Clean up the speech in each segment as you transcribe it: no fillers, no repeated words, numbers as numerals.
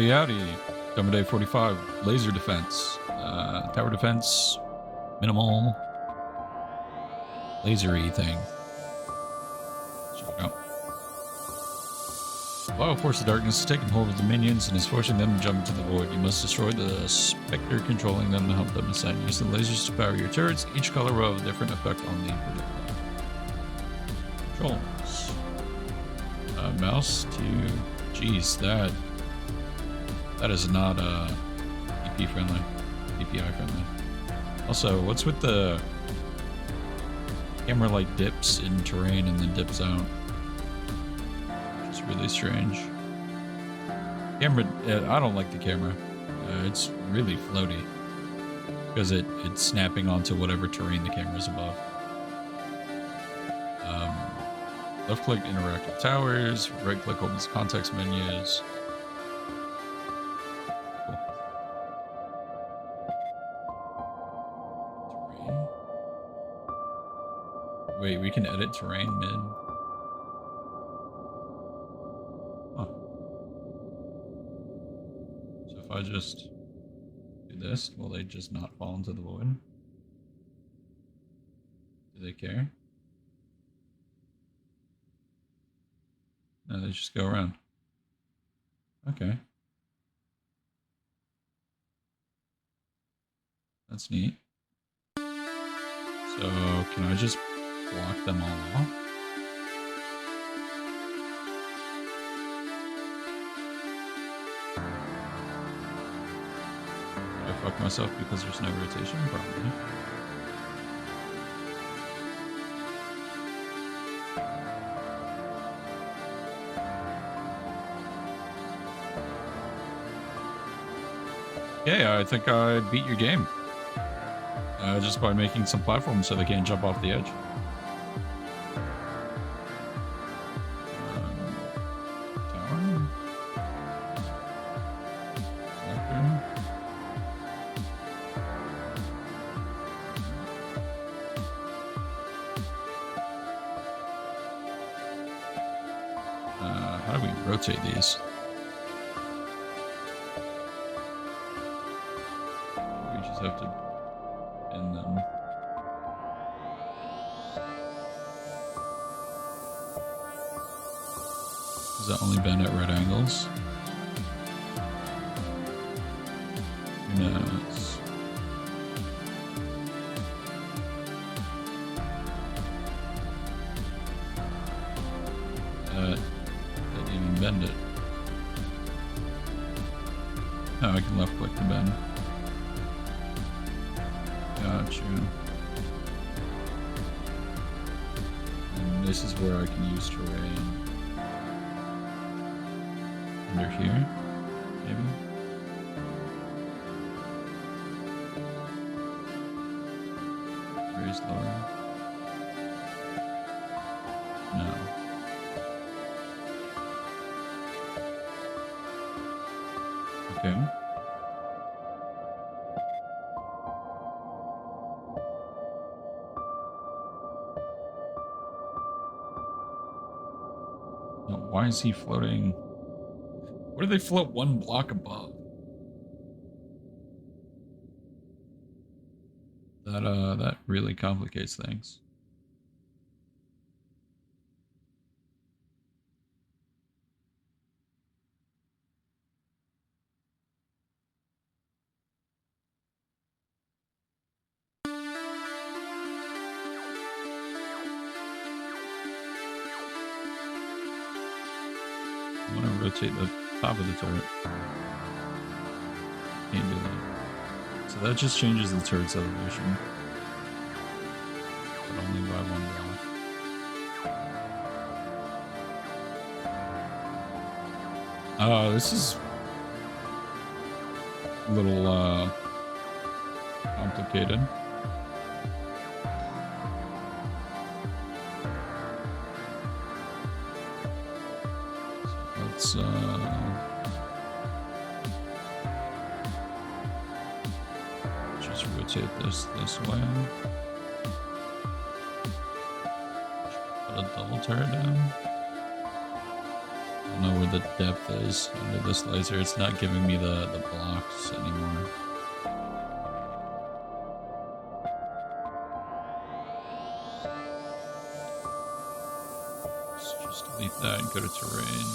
Howdy, howdy. DemoDay 45, laser defense. Tower defense, minimal, lasery thing. Let's check it out. The vile force of darkness has taken hold of the minions and is forcing them to jump into the void. You must destroy the specter controlling them to help them ascend. Use the lasers to power your turrets. Each color will have a different effect on the projectile. Controls. Mouse to... Geez, that is not DP friendly, DPI friendly. Also, what's with the camera like dips in terrain and then dips out? Which is really strange. Camera, I don't like the camera. It's really floaty because it's snapping onto whatever terrain the camera's above. Left click interact with towers. Right click opens context menus. Terrain. Wait, we can edit terrain mid. Huh. So if I just do this, will they just not fall into the void? Do they care? No, they just go around. Okay. That's neat. So, can I just block them all off? Did I fuck myself because there's no rotation? Probably. Yeah, I think I beat your game. Just by making some platforms so they can't jump off the edge. Tower? How do we rotate these? Have to pin them. Does that only bend at right angles? Who knows? That didn't even bend it. Oh, I can left click to bend. Gotcha. And this is where I can use terrain. Under here, maybe? Raise lower. No. Okay. Why is he floating? Where do they float one block above? That really complicates things. I want to rotate the top of the turret. Can't do that. So that just changes the turret's elevation. But only by one block. This is a little complicated. Let's just rotate this way. Put a double turret down. don't know where the depth is under this laser. It's not giving me the blocks anymore. Let's just delete that and go to terrain.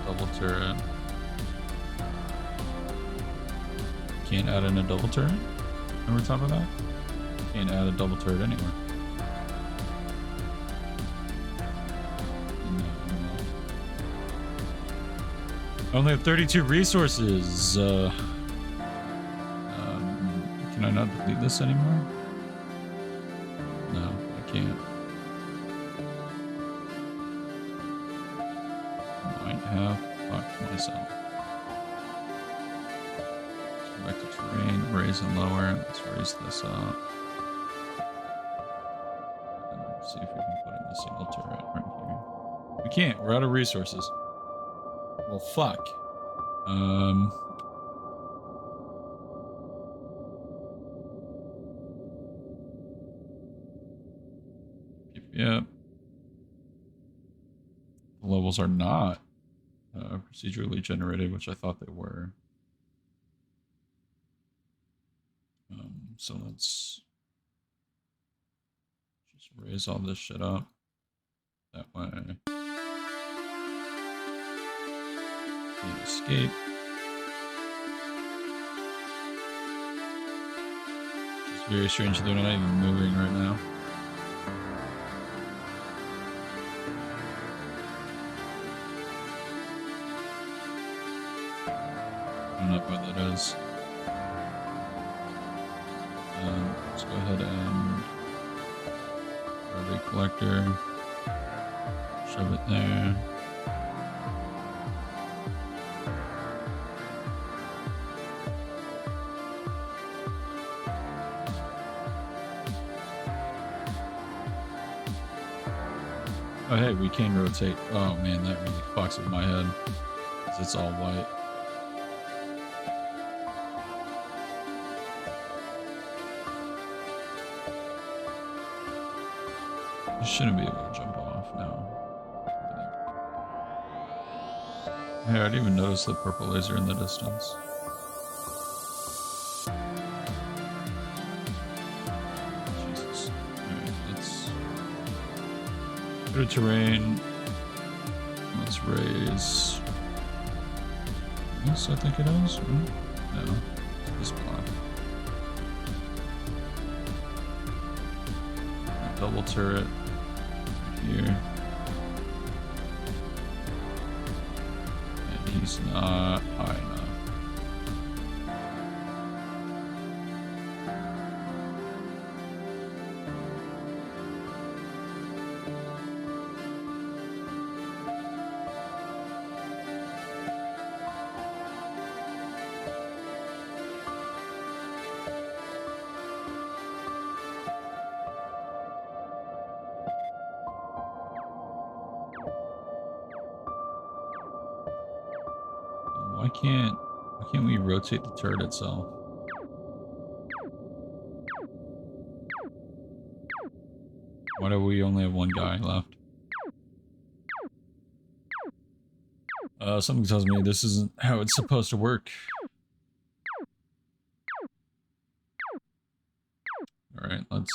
Double turret. Can't add in a double turret over top of that? Can't add a double turret anywhere. No. I only have 32 resources. Can I not delete this anymore? No, I can't. Might have fucked myself. Back to terrain, raise and lower. Let's raise this up. And see if we can put in a single turret right here. We can't, we're out of resources. Well, fuck. Yep. The levels are not procedurally generated, which I thought they were. So let's just raise all this shit up that way. Can't escape. It's very strange that they're not even moving right now. I don't know what that is. Let's go ahead and grab a collector, shove it there. Oh hey, we can rotate. Oh man, that really fucks with my head, 'cause it's all white. You shouldn't be able to jump off now. Hey, I didn't even notice the purple laser in the distance. Jesus. Alright, let's go to terrain. Let's raise this, I think it is. No, this block. Double turret. Here. And he's not high enough. Why can't we rotate the turret itself? Why do we only have one guy left? Something tells me this isn't how it's supposed to work. Alright, let's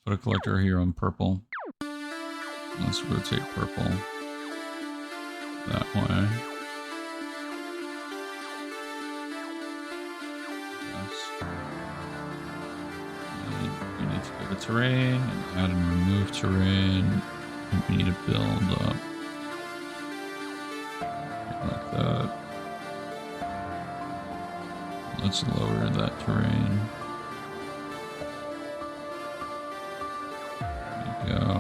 put a collector here on purple. Let's rotate purple that way. Yes. And we need to go to terrain and add and remove terrain. And we need to build up like that. Let's lower that terrain. There you go.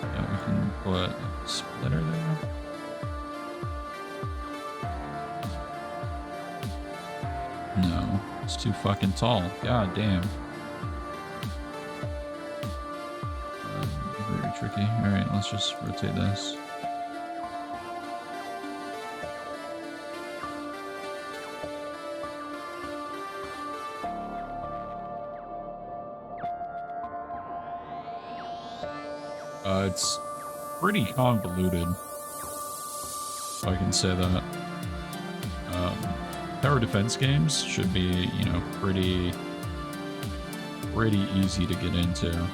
Yeah, we can put a splitter there. No, it's too fucking tall. God damn. Very tricky. Alright, let's just rotate this. It's pretty convoluted, if I can say that. Tower defense games should be, you know, pretty easy to get into.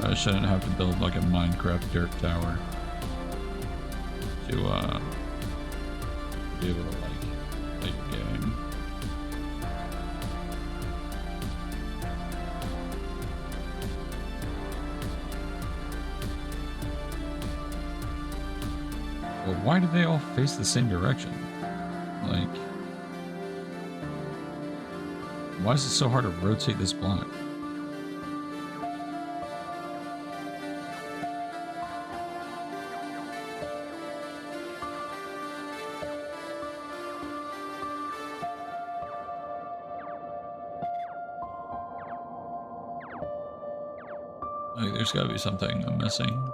I shouldn't have to build like a Minecraft dirt tower to be able to like play your game. Well, why do they all face the same direction? Like, why is it so hard to rotate this block? Like, there's gotta be something I'm missing.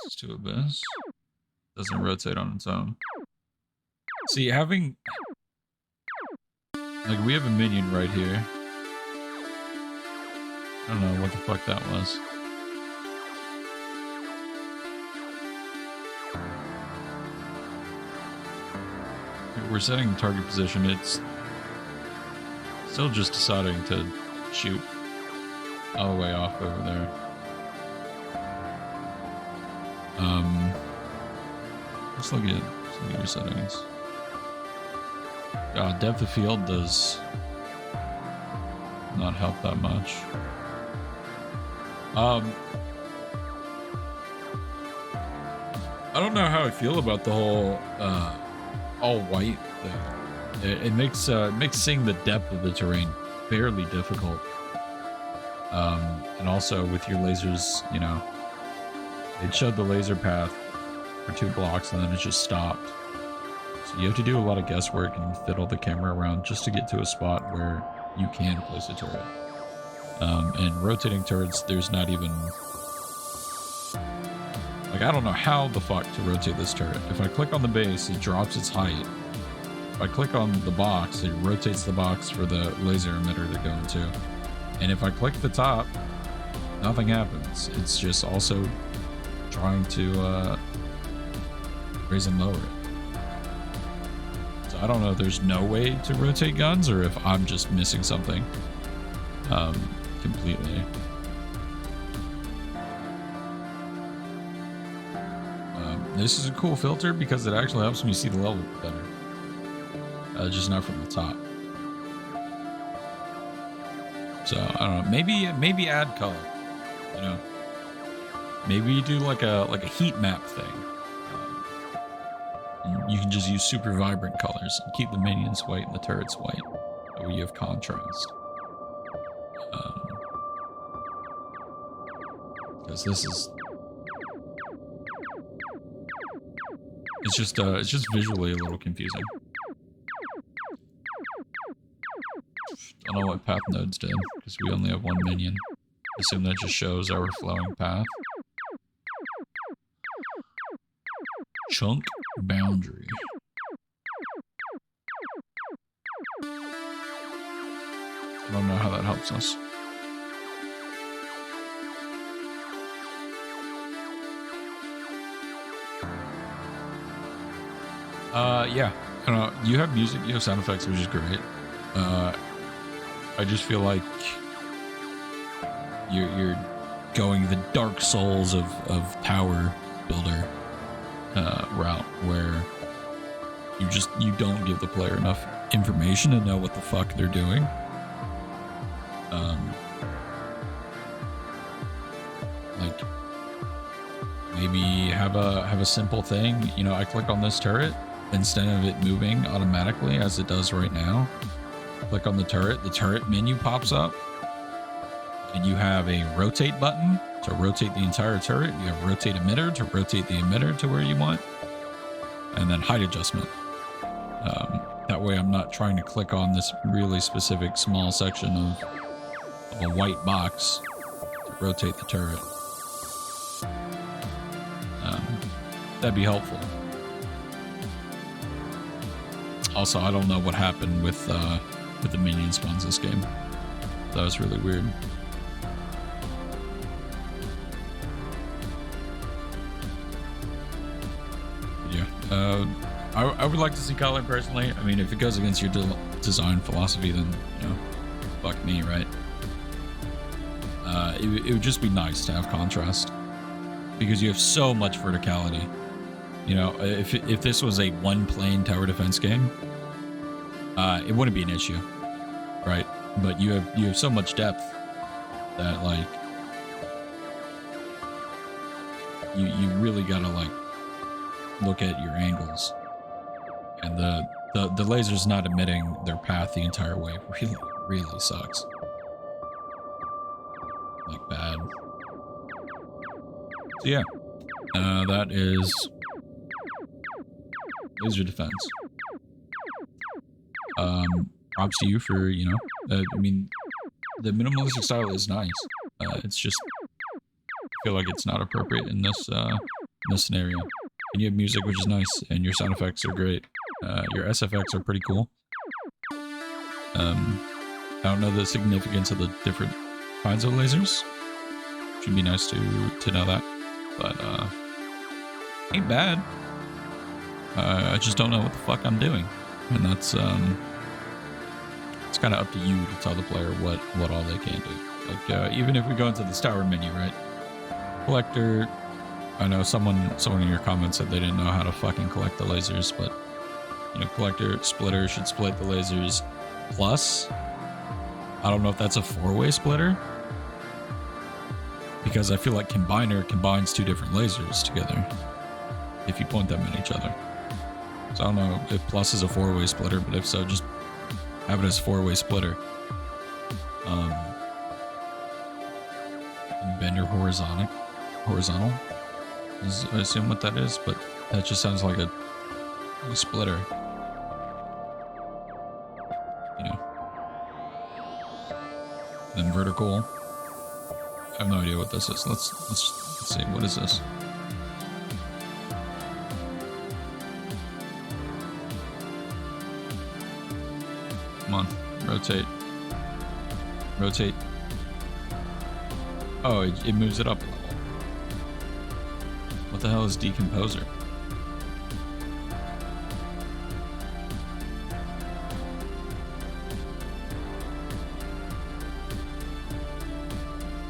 Let's do this. Doesn't rotate on its own. See, having... Like, we have a minion right here. I don't know what the fuck that was. We're setting the target position. It's still just deciding to shoot all the way off over there. Let's look at your settings. Depth of field does not help that much. I don't know how I feel about the whole all white thing. It makes seeing the depth of the terrain fairly difficult. And also with your lasers, you know, it showed the laser path for 2 blocks and then it just stopped. So you have to do a lot of guesswork and fiddle the camera around just to get to a spot where you can place a turret. And rotating turrets, there's not even... Like, I don't know how the fuck to rotate this turret. If I click on the base, it drops its height. If I click on the box, it rotates the box for the laser emitter to go into. And if I click the top, nothing happens. It's just also trying to raise and lower it. So I don't know if there's no way to rotate guns or if I'm just missing something completely. This is a cool filter because it actually helps me see the level better. Just not from the top. So I don't know. Maybe add color. You know. Maybe you do like a heat map thing. You can just use super vibrant colors and keep the minions white and the turrets white. That way you have contrast. Because this is... It's just visually a little confusing. Don't know what path nodes did, because we only have 1 minion. Assume that just shows our flowing path. Chunk boundary. I don't know how that helps us. Yeah. I don't know. You have music, you have sound effects, which is great. I just feel like you're going the Dark Souls of tower builder route, where you don't give the player enough information to know what the fuck they're doing. Like maybe have a simple thing. You know, I click on this turret. Instead of it moving automatically as it does right now, click on the turret menu pops up, and you have a rotate button to rotate the entire turret. You have rotate emitter to rotate the emitter to where you want, and then height adjustment. That way I'm not trying to click on this really specific small section of of a white box to rotate the turret. That'd be helpful. Also, I don't know what happened with the minion spawns this game. That was really weird. Yeah, I would like to see color personally. I mean, if it goes against your design philosophy, then you know, fuck me, right? It would just be nice to have contrast because you have so much verticality. You know, if this was a one-plane tower defense game, it wouldn't be an issue, right? But you have so much depth that like you really gotta like look at your angles, and the laser's not emitting their path the entire way really sucks. Like bad. So yeah, that is laser defense. Props to you for, you know, I mean, the minimalistic style is nice. It's just, I feel like it's not appropriate in this scenario. And you have music, which is nice, and your sound effects are great. Your SFX are pretty cool. I don't know the significance of the different kinds of lasers. Should be nice to know that, but ain't bad. I just don't know what the fuck I'm doing, and that's it's kind of up to you to tell the player what all they can do. Like even if we go into this tower menu, right? Collector. I know someone in your comments said they didn't know how to fucking collect the lasers, but you know, collector splitter should split the lasers. Plus, I don't know if that's a 4-way splitter, because I feel like combiner combines 2 different lasers together if you point them at each other. So I don't know if plus is a 4-way splitter, but if so, just have it as 4-way splitter. And bend your horizontal is, I assume, what that is, but that just sounds like a splitter. You know. Then vertical. I have no idea what this is. Let's see. What is this? Come on, rotate. Rotate. Oh, it moves it up a level. What the hell is decomposer?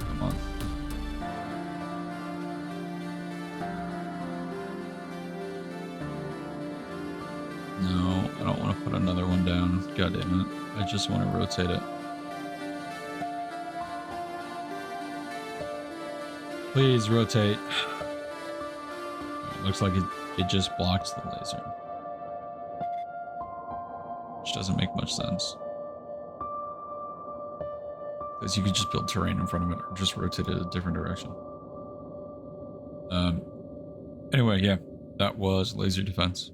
Come on. No, I don't want to put another one down. God damn it. I just want to rotate it. Please rotate. It looks like it just blocks the laser. Which doesn't make much sense. Because you could just build terrain in front of it or just rotate it a different direction. Anyway, yeah. That was laser defense.